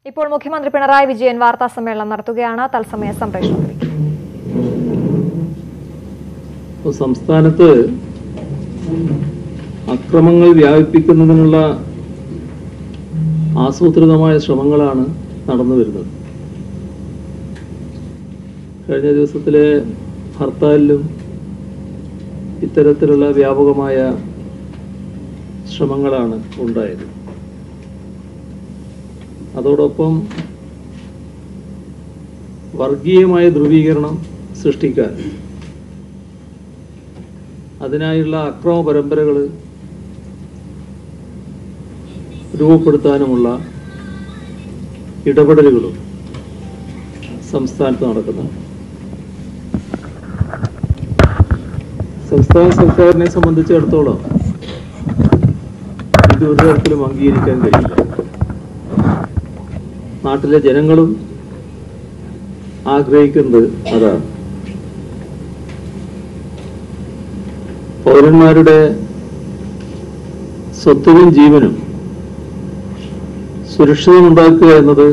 ഇപ്പോൾ മുഖ്യമന്ത്രി പിണറായി വിജയൻ വാർത്താ സമ്മേളനം നടത്തുകയാണ്. തത്സമയ സംപ്രേഷണത്തിലേക്ക്. സംസ്ഥാനത്ത് അക്രമങ്ങൾ വ്യാപിപ്പിക്കുന്നതിനുള്ള ആസൂത്രിതമായ ശ്രമങ്ങളാണ് നടന്നു വരുന്നത്. കഴിഞ്ഞ ദിവസത്തിലെ ഹർത്താലിലും ഇത്തരത്തിലുള്ള വ്യാപകമായ ശ്രമങ്ങളാണ് ഉണ്ടായത്. അതോടൊപ്പം വർഗീയമായ ധ്രുവീകരണം സൃഷ്ടിക്കാൻ, അതിനായുള്ള അക്രമ പരമ്പരകൾ രൂപപ്പെടുത്താനുമുള്ള ഇടപെടലുകളും സംസ്ഥാനത്ത് നടക്കുന്നുണ്ട്. സംസ്ഥാന സർക്കാരിനെ സംബന്ധിച്ചിടത്തോളം ഇത് ഒരു തരത്തിലും അംഗീകരിക്കാൻ കഴിയില്ല. നാട്ടിലെ ജനങ്ങളും ആഗ്രഹിക്കുന്നത് അതാണ്. പൗരന്മാരുടെ സ്വത്തിനും ജീവനും സുരക്ഷിതമുണ്ടാക്കുക എന്നത്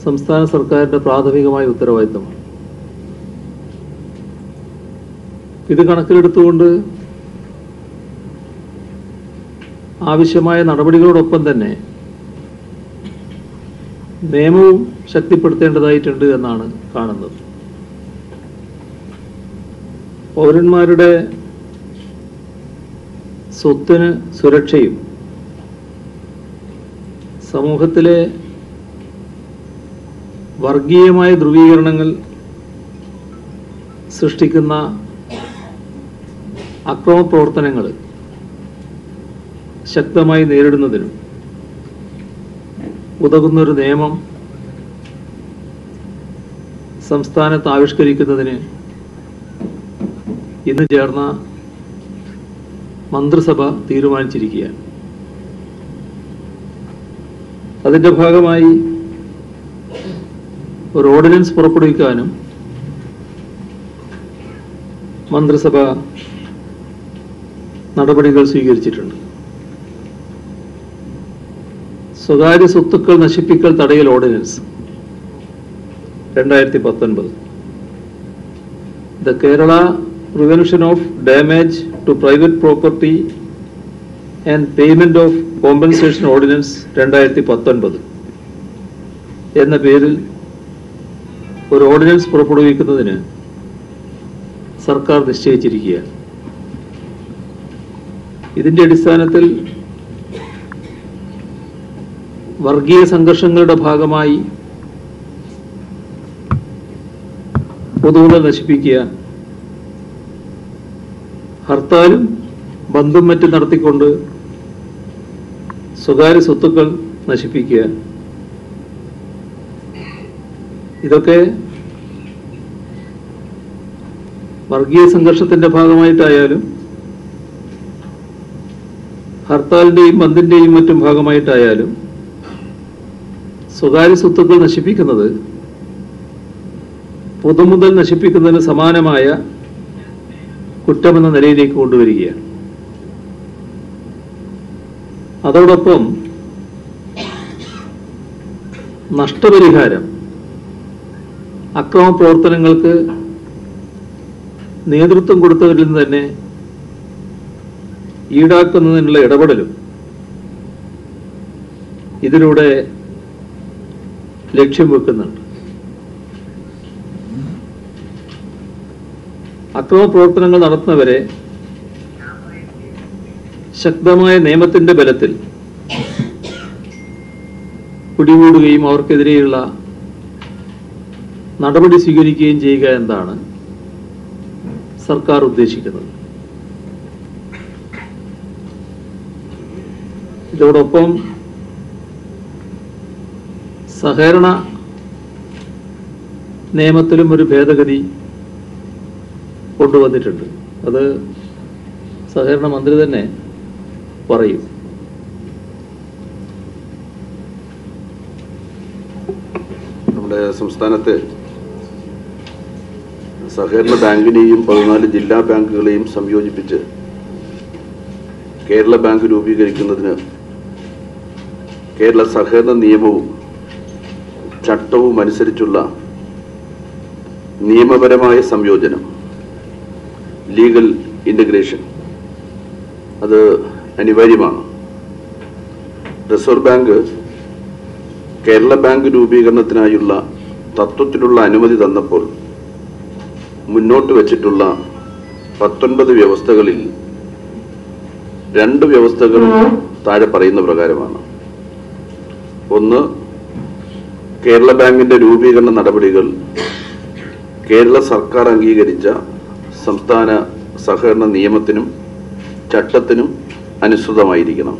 സംസ്ഥാന സർക്കാരിന്റെ പ്രാഥമികമായ ഉത്തരവാദിത്തമാണ്. ഇത് കണക്കിലെടുത്തുകൊണ്ട് ആവശ്യമായ നടപടികളോടൊപ്പം തന്നെ നിയമവും ശക്തിപ്പെടുത്തേണ്ടതായിട്ടുണ്ട് എന്നാണ് കാണുന്നത്. പൗരന്മാരുടെ സ്വത്തിന് സുരക്ഷയും സമൂഹത്തിലെ വർഗീയമായ ധ്രുവീകരണങ്ങൾ സൃഷ്ടിക്കുന്ന അക്രമ പ്രവർത്തനങ്ങൾ ശക്തമായി നേരിടുന്നതിനും ഉതകുന്നൊരു നിയമം സംസ്ഥാനത്ത് ആവിഷ്കരിക്കുന്നതിന് ഇന്ന് ചേർന്ന മന്ത്രിസഭ തീരുമാനിച്ചിരിക്കുകയാണ്. അതിന്റെ ഭാഗമായി ഒരു ഓർഡിനൻസ് പുറപ്പെടുവിക്കാനും മന്ത്രിസഭ നടപടികൾ സ്വീകരിച്ചിട്ടുണ്ട്. സ്വകാര്യ സ്വത്തുക്കൾ നശിപ്പിക്കൽ തടയൽ ordinance 2019. The Kerala Prevention of Damage to Private Property and Payment of Compensation Ordinance 2019 എന്ന പേരിൽ ഒരു ഓർഡിനൻസ് പുറപ്പെടുവിക്കുന്നതിന് സർക്കാർ നിശ്ചയിച്ചിരിക്കുകയാണ്. ഇതിന്റെ അടിസ്ഥാനത്തിൽ വർഗീയ സംഘർഷങ്ങളുടെ ഭാഗമായി പൊതുമുതൽ നശിപ്പിക്കുക, ഹർത്താലും ബന്ധും മറ്റും നടത്തിക്കൊണ്ട് സ്വകാര്യ സ്വത്തുക്കൾ നശിപ്പിക്കുക, ഇതൊക്കെ വർഗീയ സംഘർഷത്തിന്റെ ഭാഗമായിട്ടായാലും ഹർത്താലിന്റെയും ബന്ദിന്റെയും മറ്റും ഭാഗമായിട്ടായാലും സ്വകാര്യ സ്വത്തുക്കൾ നശിപ്പിക്കുന്നത് പൊതുമുതൽ നശിപ്പിക്കുന്നതിന് സമാനമായ കുറ്റമെന്ന നിലയിലേക്ക് കൊണ്ടുവരികയാണ്. അതോടൊപ്പം നഷ്ടപരിഹാരം അക്രമ പ്രവർത്തനങ്ങൾക്ക് നേതൃത്വം കൊടുത്തവരിൽ നിന്ന് തന്നെ ഈടാക്കുന്നതിനുള്ള ഇടപെടലും ഇതിലൂടെ ലക്ഷ്യം വെക്കുന്നുണ്ട്. അക്രമ പ്രവർത്തനങ്ങൾ നടത്തുന്നവരെ ശക്തമായ നിയമത്തിന്റെ ബലത്തിൽ പിടികൂടുകയും അവർക്കെതിരെയുള്ള നടപടി സ്വീകരിക്കുകയും ചെയ്യുക എന്നതാണ് സർക്കാർ ഉദ്ദേശിക്കുന്നത്. ഇതോടൊപ്പം സഹകരണ നിയമത്തിലും ഒരു ഭേദഗതി കൊണ്ടുവന്നിട്ടുണ്ട്. അത് സഹകരണ മന്ത്രി തന്നെ പറയും. നമ്മുടെ സംസ്ഥാനത്ത് സഹകരണ ബാങ്കിനെയും 14 ജില്ലാ ബാങ്കുകളെയും സംയോജിപ്പിച്ച് കേരള ബാങ്ക് രൂപീകരിക്കുന്നതിന് കേരള സഹകരണ നിയമവും ചട്ടവും അനുസരിച്ചുള്ള നിയമപരമായ സംയോജനം, ലീഗൽ ഇൻ്റഗ്രേഷൻ, അത് അനിവാര്യമാണ്. റിസർവ് ബാങ്ക് കേരള ബാങ്ക് രൂപീകരണത്തിനായുള്ള തത്വത്തിലുള്ള അനുമതി തന്നപ്പോൾ മുന്നോട്ട് വച്ചിട്ടുള്ള 19 വ്യവസ്ഥകളിൽ 2 വ്യവസ്ഥകൾ താഴെ പറയുന്ന പ്രകാരമാണ്. ഒന്ന്, കേരള ബാങ്കിന്റെ രൂപീകരണ നടപടികൾ കേരള സർക്കാർ അംഗീകരിച്ച സംസ്ഥാന സഹകരണ നിയമത്തിനും ചട്ടത്തിനും അനുസൃതമായിരിക്കണം.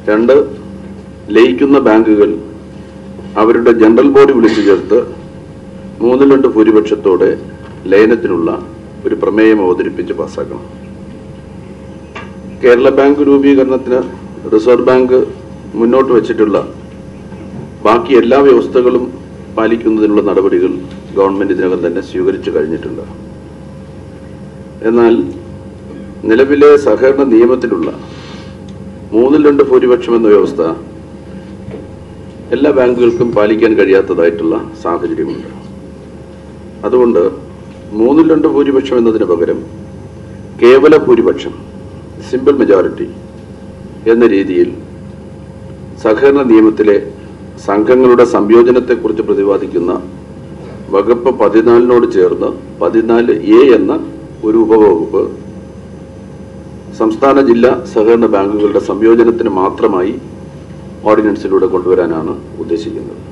2, ലയിക്കുന്ന ബാങ്കുകൾ അവരുടെ ജനറൽ ബോഡി വിളിച്ചു ചേർത്ത് 3/2 ഭൂരിപക്ഷത്തോടെ ലയനത്തിനുള്ള ഒരു പ്രമേയം അവതരിപ്പിച്ച് പാസ്സാക്കണം. കേരള ബാങ്ക് രൂപീകരണത്തിന് റിസർവ് ബാങ്ക് മുന്നോട്ട് വച്ചിട്ടുള്ള ബാക്കി എല്ലാ വ്യവസ്ഥകളും പാലിക്കുന്നതിനുള്ള നടപടികൾ ഗവൺമെന്റ് ഇതിനകം തന്നെ സ്വീകരിച്ചു കഴിഞ്ഞിട്ടുണ്ട്. എന്നാൽ നിലവിലെ സഹകരണ നിയമത്തിലുള്ള 3/2 ഭൂരിപക്ഷം എന്ന വ്യവസ്ഥ എല്ലാ ബാങ്കുകൾക്കും പാലിക്കാൻ കഴിയാത്തതായിട്ടുള്ള സാഹചര്യമുണ്ട്. അതുകൊണ്ട് 3/2 ഭൂരിപക്ഷം എന്നതിന് പകരം കേവല ഭൂരിപക്ഷം, സിമ്പിൾ മെജോറിറ്റി എന്ന രീതിയിൽ സഹകരണ നിയമത്തിലെ സംഘങ്ങളുടെ സംയോജനത്തെക്കുറിച്ച് പ്രതിപാദിക്കുന്ന വകുപ്പ് 14 ചേർന്ന് 14A എന്ന ഒരു ഉപവകുപ്പ് സംസ്ഥാന ജില്ലാ സഹകരണ ബാങ്കുകളുടെ സംയോജനത്തിന് മാത്രമായി ഓർഡിനൻസിലൂടെ കൊണ്ടുവരാനാണ് ഉദ്ദേശിക്കുന്നത്.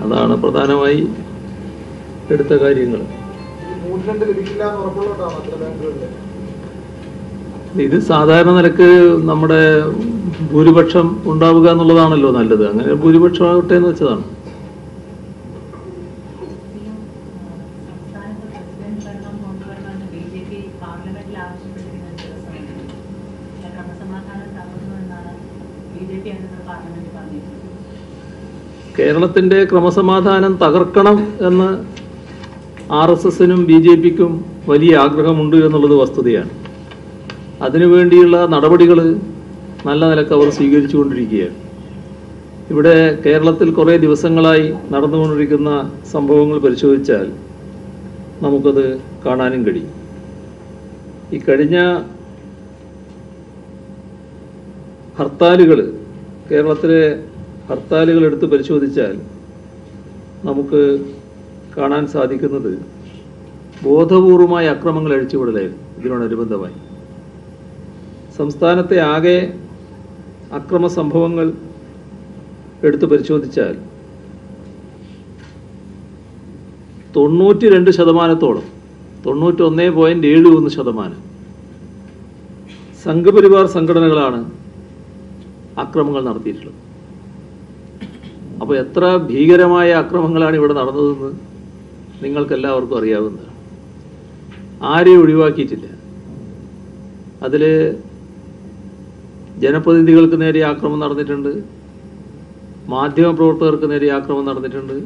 അതാണ് പ്രധാനമായി എടുത്ത കാര്യങ്ങൾ. ഇത് സാധാരണ നിലക്ക് നമ്മുടെ ഭൂരിപക്ഷം ഉണ്ടാവുക എന്നുള്ളതാണല്ലോ നല്ലത്. അങ്ങനെ ഭൂരിപക്ഷം ആവട്ടെ എന്ന് വെച്ചതാണ്. കേരളത്തിന്റെ ക്രമസമാധാനം തകർക്കണം എന്ന് RSSനും BJPക്കും വലിയ ആഗ്രഹമുണ്ട് എന്നുള്ളത് വസ്തുതയാണ്. അതിനുവേണ്ടിയുള്ള നടപടികൾ നല്ല നിലക്ക് അവർ സ്വീകരിച്ചുകൊണ്ടിരിക്കുകയാണ്. ഇവിടെ കേരളത്തിൽ കുറേ ദിവസങ്ങളായി നടന്നുകൊണ്ടിരിക്കുന്ന സംഭവങ്ങൾ പരിശോധിച്ചാൽ നമുക്കത് കാണാനും കഴിയും. ഈ കഴിഞ്ഞ ഹർത്താലുകൾ, കേരളത്തിലെ ഹർത്താലുകൾ എടുത്ത് പരിശോധിച്ചാൽ നമുക്ക് കാണാൻ സാധിക്കുന്നത് ബോധപൂർവമായ അക്രമങ്ങൾ അഴിച്ചുവിടലായിരുന്നു. ഇതിനോടനുബന്ധമായി സംസ്ഥാനത്തെ ആകെ അക്രമ സംഭവങ്ങൾ എടുത്ത് പരിശോധിച്ചാൽ 92%, 91.71% സംഘപരിവാർ സംഘടനകളാണ് അക്രമങ്ങൾ നടത്തിയിട്ടുള്ളത്. അപ്പോൾ എത്ര ഭീകരമായ അക്രമങ്ങളാണ് ഇവിടെ നടന്നതെന്ന് നിങ്ങൾക്കെല്ലാവർക്കും അറിയാവുന്നതാണ്. ആരെയും ഒഴിവാക്കിയിട്ടില്ല. അതിൽ ജനപ്രതിനിധികൾക്ക് നേരെ ആക്രമണം നടന്നിട്ടുണ്ട്, മാധ്യമപ്രവർത്തകർക്ക് നേരെ ആക്രമണം നടന്നിട്ടുണ്ട്,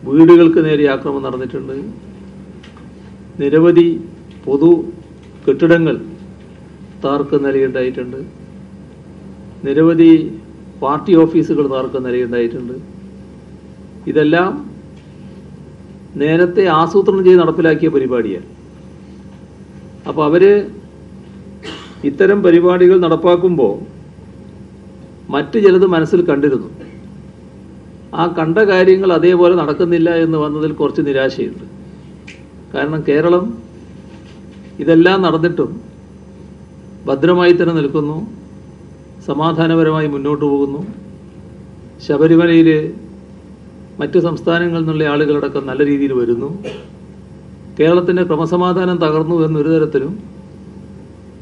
വീടുകൾക്ക് നേരെ ആക്രമണം നടന്നിട്ടുണ്ട്, നിരവധി പൊതു കെട്ടിടങ്ങൾ തകർക്കുന്ന നിലയുണ്ടായിട്ടുണ്ട്, നിരവധി പാർട്ടി ഓഫീസുകൾ തകർക്കുന്ന നിലയുണ്ടായിട്ടുണ്ട്. ഇതെല്ലാം നേരത്തെ ആസൂത്രണം ചെയ്ത് നടപ്പിലാക്കിയ പരിപാടിയാണ്. അപ്പോൾ അവർ ഇത്തരം പരിപാടികൾ നടപ്പാക്കുമ്പോൾ മറ്റ് ചിലത് മനസ്സിൽ കണ്ടിരുന്നു. ആ കണ്ട കാര്യങ്ങൾ അതേപോലെ നടക്കുന്നില്ല എന്ന് വന്നതിൽ കുറച്ച് നിരാശയുണ്ട്. കാരണം കേരളം ഇതെല്ലാം നടന്നിട്ടും ഭദ്രമായി തന്നെ നിൽക്കുന്നു, സമാധാനപരമായി മുന്നോട്ട് പോകുന്നു. ശബരിമലയിൽ മറ്റ് സംസ്ഥാനങ്ങളിൽ നിന്നുള്ള ആളുകളടക്കം നല്ല രീതിയിൽ വരുന്നു. കേരളത്തിൻ്റെ ക്രമസമാധാനം തകർന്നു എന്നൊരു തരത്തിലും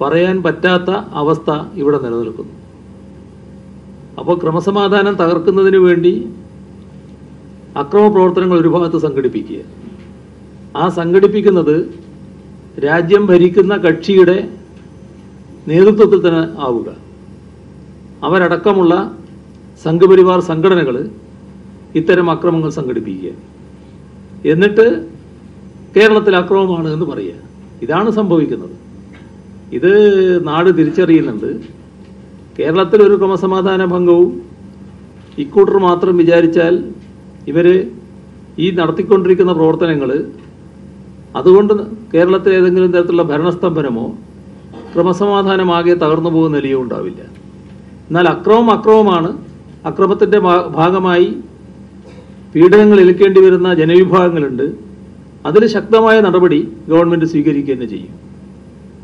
പറയാൻ പറ്റാത്ത അവസ്ഥ ഇവിടെ നിലനിൽക്കുന്നു. അപ്പോൾ ക്രമസമാധാനം തകർക്കുന്നതിന് വേണ്ടി അക്രമ പ്രവർത്തനങ്ങൾ ഒരു ഭാഗത്ത് സംഘടിപ്പിക്കുക, ആ സംഘടിപ്പിക്കുന്നത് രാജ്യം ഭരിക്കുന്ന കക്ഷിയുടെ നേതൃത്വത്തിൽ തന്നെ ആവുക, അവരടക്കമുള്ള സംഘപരിവാർ സംഘടനകൾ ഇത്തരം അക്രമങ്ങൾ സംഘടിപ്പിക്കുക, എന്നിട്ട് കേരളത്തിൽ അക്രമമാണ് എന്ന് പറയുക. ഇതാണ് സംഭവിക്കുന്നത്. ഇത് നാട് തിരിച്ചറിയുന്നുണ്ട്. കേരളത്തിൽ ഒരു ക്രമസമാധാന ഭംഗവും ഇക്കൂട്ടർ മാത്രം വിചാരിച്ചാൽ ഇവർ ഈ നടത്തിക്കൊണ്ടിരിക്കുന്ന പ്രവർത്തനങ്ങൾ അതുകൊണ്ട് കേരളത്തിൽ ഏതെങ്കിലും തരത്തിലുള്ള ഭരണസ്തംഭനമോ ക്രമസമാധാനമാകെ തകർന്നു പോകുന്ന നിലയോ ഉണ്ടാവില്ല. എന്നാൽ അക്രമമാണ്. അക്രമത്തിൻ്റെ ഭാഗമായി പീഡനങ്ങൾ ഏൽക്കേണ്ടി വരുന്ന ജനവിഭാഗങ്ങളുണ്ട്. അതിൽ ശക്തമായ നടപടി ഗവൺമെൻറ് സ്വീകരിക്കുക തന്നെ ചെയ്യും.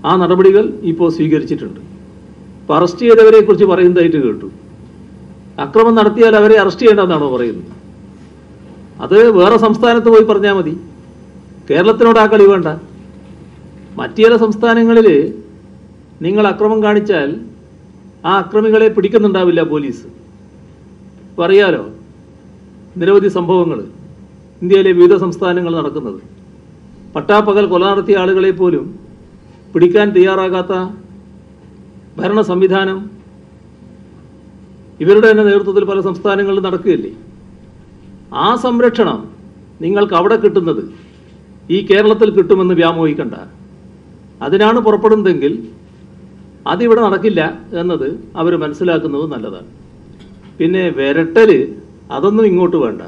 ആ നടപടികൾ ഇപ്പോൾ സ്വീകരിച്ചിട്ടുണ്ട്. ഇപ്പോൾ അറസ്റ്റ് ചെയ്തവരെ കുറിച്ച് പറയുന്നതായിട്ട് കേട്ടു. അക്രമം നടത്തിയാൽ അവരെ അറസ്റ്റ് ചെയ്യേണ്ടെന്നാണോ പറയുന്നത്? അത് വേറെ സംസ്ഥാനത്ത് പോയി പറഞ്ഞാൽ മതി. കേരളത്തിനോട് ആ കളി വേണ്ട. മറ്റു ചില സംസ്ഥാനങ്ങളിൽ നിങ്ങൾ അക്രമം കാണിച്ചാൽ ആ അക്രമികളെ പിടിക്കുന്നുണ്ടാവില്ല പോലീസ്. പറയാലോ നിരവധി സംഭവങ്ങൾ ഇന്ത്യയിലെ വിവിധ സംസ്ഥാനങ്ങൾ നടക്കുന്നത്. പട്ടാപ്പകൽ കൊല നടത്തിയ ആളുകളെ പോലും പിടിക്കാൻ തയ്യാറാകാത്ത ഭരണ സംവിധാനം ഇവരുടെ തന്നെ നേതൃത്വത്തിൽ പല സംസ്ഥാനങ്ങളിലും നടക്കുകയില്ലേ? ആ സംരക്ഷണം നിങ്ങൾക്ക് അവിടെ കിട്ടുന്നത് ഈ കേരളത്തിൽ കിട്ടുമെന്ന് വ്യാമോഹിക്കണ്ട. അതിനാണ് പുറപ്പെടുന്നതെങ്കിൽ അതിവിടെ നടക്കില്ല എന്നത് അവർ മനസ്സിലാക്കുന്നത് നല്ലതാണ്. പിന്നെ വിരട്ടല് അതൊന്നും ഇങ്ങോട്ട് വേണ്ട.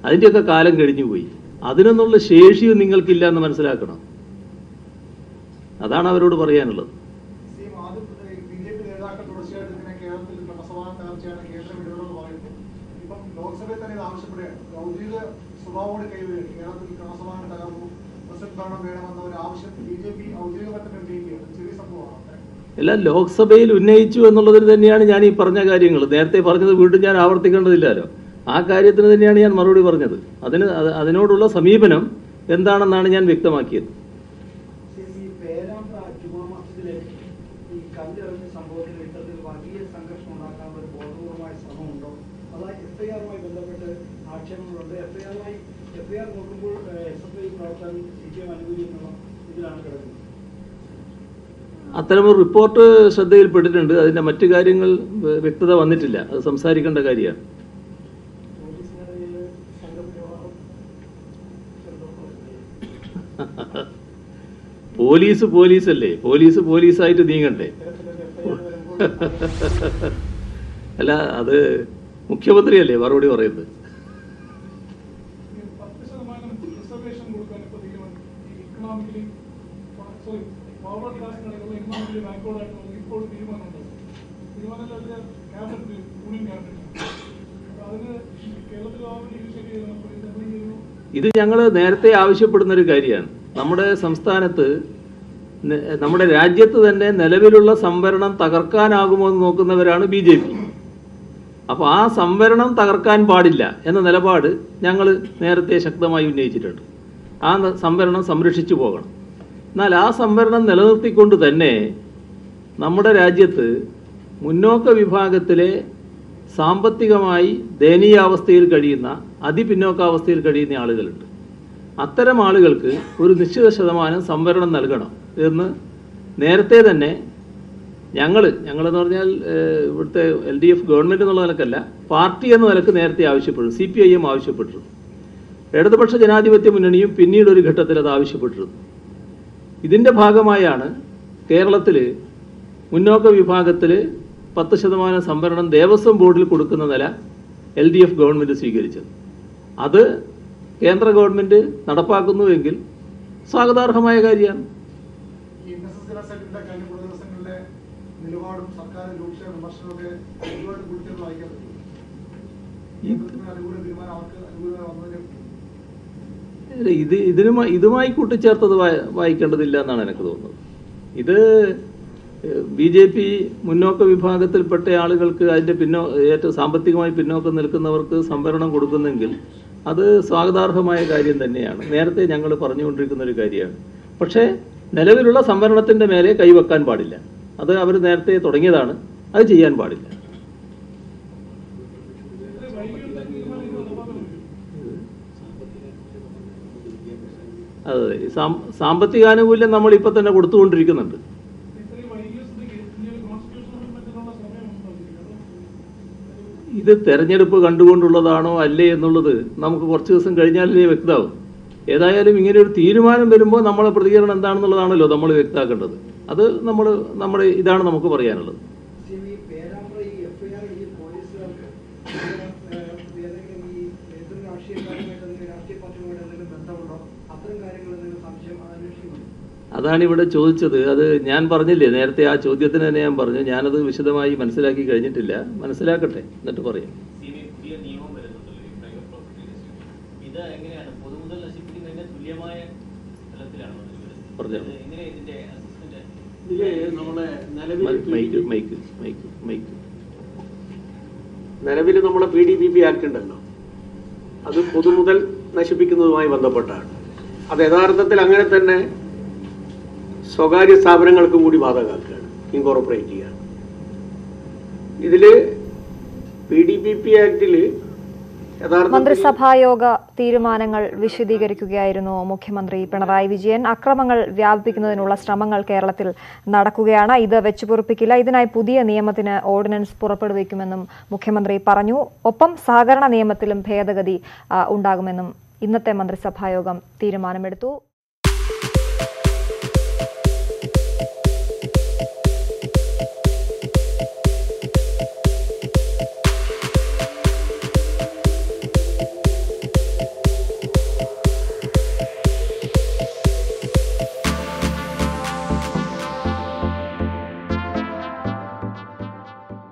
അതിൻ്റെയൊക്കെ കാലം കഴിഞ്ഞുപോയി. അതിനൊന്നുള്ള ശേഷിയും നിങ്ങൾക്കില്ല എന്ന് മനസ്സിലാക്കണം. അതാണ് അവരോട് പറയാനുള്ളത്. എല്ലാം ലോക്സഭയിൽ ഉന്നയിച്ചു എന്നുള്ളതിന് തന്നെയാണ് ഞാൻ ഈ പറഞ്ഞ കാര്യങ്ങൾ. നേരത്തെ പറഞ്ഞത് വീണ്ടും ഞാൻ ആവർത്തിക്കേണ്ടതില്ലല്ലോ. ആ കാര്യത്തിന് തന്നെയാണ് ഞാൻ മറുപടി പറഞ്ഞത്. അതിനോടുള്ള സമീപനം എന്താണെന്നാണ് ഞാൻ വ്യക്തമാക്കിയത്. അത്തരമൊരു റിപ്പോർട്ട് ശ്രദ്ധയിൽപ്പെട്ടിട്ടുണ്ട്. അതിന്റെ മറ്റു കാര്യങ്ങൾ വ്യക്തത വന്നിട്ടില്ല. അത് സംസാരിക്കേണ്ട കാര്യമാണ്. പോലീസല്ലേ, പോലീസായിട്ട് നീങ്ങണ്ടേ? അല്ല, അത് മുഖ്യമന്ത്രിയല്ലേ മറുപടി പറയുന്നത്. ഇത് ഞങ്ങൾ നേരത്തെ ആവശ്യപ്പെടുന്ന ഒരു കാര്യമാണ്. നമ്മുടെ സംസ്ഥാനത്ത്, നമ്മുടെ രാജ്യത്ത് തന്നെ നിലവിലുള്ള സംവരണം തകർക്കാനാകുമോ എന്ന് നോക്കുന്നവരാണ് BJP. അപ്പോൾ ആ സംവരണം തകർക്കാൻ പാടില്ല എന്ന നിലപാട് ഞങ്ങൾ നേരത്തെ ശക്തമായി ഉന്നയിച്ചിട്ടുണ്ട്. ആ സംവരണം സംരക്ഷിച്ചു പോകണം. എന്നാൽ ആ സംവരണം നിലനിർത്തിക്കൊണ്ട് തന്നെ നമ്മുടെ രാജ്യത്ത് മുന്നോക്ക വിഭാഗത്തിലെ സാമ്പത്തികമായി ദയനീയാവസ്ഥയിൽ കഴിയുന്ന, അതിപിന്നോക്കാവസ്ഥയിൽ കഴിയുന്ന ആളുകളുണ്ട്. അത്തരം ആളുകൾക്ക് ഒരു നിശ്ചിത ശതമാനം സംവരണം നൽകണം എന്ന് നേരത്തെ തന്നെ ഞങ്ങളെന്ന് പറഞ്ഞാൽ ഇവിടുത്തെ LDF ഗവൺമെൻറ് എന്നുള്ള നിലക്കല്ല, പാർട്ടി എന്ന നിലക്ക് നേരത്തെ ആവശ്യപ്പെട്ടു. CPIM ആവശ്യപ്പെട്ടിരുന്നു. ഇടതുപക്ഷ ജനാധിപത്യ മുന്നണിയും പിന്നീട് ഒരു ഘട്ടത്തിൽ അത് ആവശ്യപ്പെട്ടിരുന്നു. ഇതിൻ്റെ ഭാഗമായാണ് കേരളത്തിൽ മുന്നോക്ക വിഭാഗത്തിൽ 10% സംവരണം ദേവസ്വം ബോർഡിൽ കൊടുക്കുന്ന നില LDF ഗവൺമെൻറ് സ്വീകരിച്ചത്. അത് കേന്ദ്ര ഗവൺമെൻറ് നടപ്പാക്കുന്നുവെങ്കിൽ സ്വാഗതാർഹമായ കാര്യമാണ്. ഇതുമായി കൂട്ടിച്ചേർത്തത് വായിക്കേണ്ടതില്ല എന്നാണ് എനിക്ക് തോന്നുന്നത്. ഇത് BJP മുന്നോക്ക വിഭാഗത്തിൽപ്പെട്ട ആളുകൾക്ക്, അതിൻ്റെ ഏറ്റവും സാമ്പത്തികമായി പിന്നോക്കം നിൽക്കുന്നവർക്ക് സംവരണം കൊടുക്കുന്നെങ്കിൽ അത് സ്വാഗതാർഹമായ കാര്യം തന്നെയാണ്. നേരത്തെ ഞങ്ങൾ പറഞ്ഞുകൊണ്ടിരിക്കുന്ന ഒരു കാര്യമാണ്. പക്ഷേ നിലവിലുള്ള സംവരണത്തിൻ്റെ മേലെ കൈവെക്കാൻ പാടില്ല. അത് അവർ നേരത്തെ തുടങ്ങിയതാണ്. അത് ചെയ്യാൻ പാടില്ല. അതെ, സാമ്പത്തികാനുകൂല്യം നമ്മൾ ഇപ്പം തന്നെ കൊടുത്തുകൊണ്ടിരിക്കുന്നുണ്ട്. ഇത് തെരഞ്ഞെടുപ്പ് കണ്ടുകൊണ്ടുള്ളതാണോ അല്ലേ എന്നുള്ളത് നമുക്ക് കുറച്ച് ദിവസം കഴിഞ്ഞാലേ വ്യക്തമാവും. ഏതായാലും ഇങ്ങനെ ഒരു തീരുമാനം വരുമ്പോൾ നമ്മളെ പ്രതികരണം എന്താണെന്നുള്ളതാണല്ലോ നമ്മൾ വ്യക്തമാക്കേണ്ടത്. അത് നമ്മുടെ ഇതാണ് നമുക്ക് പറയാനുള്ളത്. അതാണ് ഇവിടെ ചോദിച്ചത്. അത് ഞാൻ പറഞ്ഞില്ലേ നേരത്തെ, ആ ചോദ്യത്തിന് തന്നെ ഞാൻ പറഞ്ഞു. ഞാനത് വിശദമായി മനസ്സിലാക്കി കഴിഞ്ഞിട്ടില്ല. മനസ്സിലാക്കട്ടെ, എന്നിട്ട് പറയാം. നിലവിൽ നമ്മളെ PDPP ആക്ട് ഉണ്ടല്ലോ, അത് പൊതുമുതൽ നശിപ്പിക്കുന്നതുമായി ബന്ധപ്പെട്ടാണ്. അത് യഥാർത്ഥത്തിൽ അങ്ങനെ തന്നെ സ്വകാര്യ സ്ഥാപനങ്ങൾക്കും കൂടി ബാധകമാക്കുകയാണ്, ഇൻകോർപ്പറേറ്റ് ചെയ്യുകയാണ്. ഇതില് PDPP ആക്ടില് മന്ത്രിസഭായോഗ തീരുമാനങ്ങൾ വിശദീകരിക്കുകയായിരുന്നു മുഖ്യമന്ത്രി പിണറായി വിജയൻ. അക്രമങ്ങൾ വ്യാപിപ്പിക്കുന്നതിനുള്ള ശ്രമങ്ങൾ കേരളത്തിൽ നടക്കുകയാണ്. ഇത് വെച്ചുപൊറുപ്പിക്കില്ല. ഇതിനായി പുതിയ നിയമത്തിന് ഓർഡിനൻസ് പുറപ്പെടുവിക്കുമെന്നും മുഖ്യമന്ത്രി പറഞ്ഞു. ഒപ്പം സഹകരണ നിയമത്തിലും ഭേദഗതി ഉണ്ടാകുമെന്നും ഇന്നത്തെ മന്ത്രിസഭായോഗം തീരുമാനമെടുത്തു.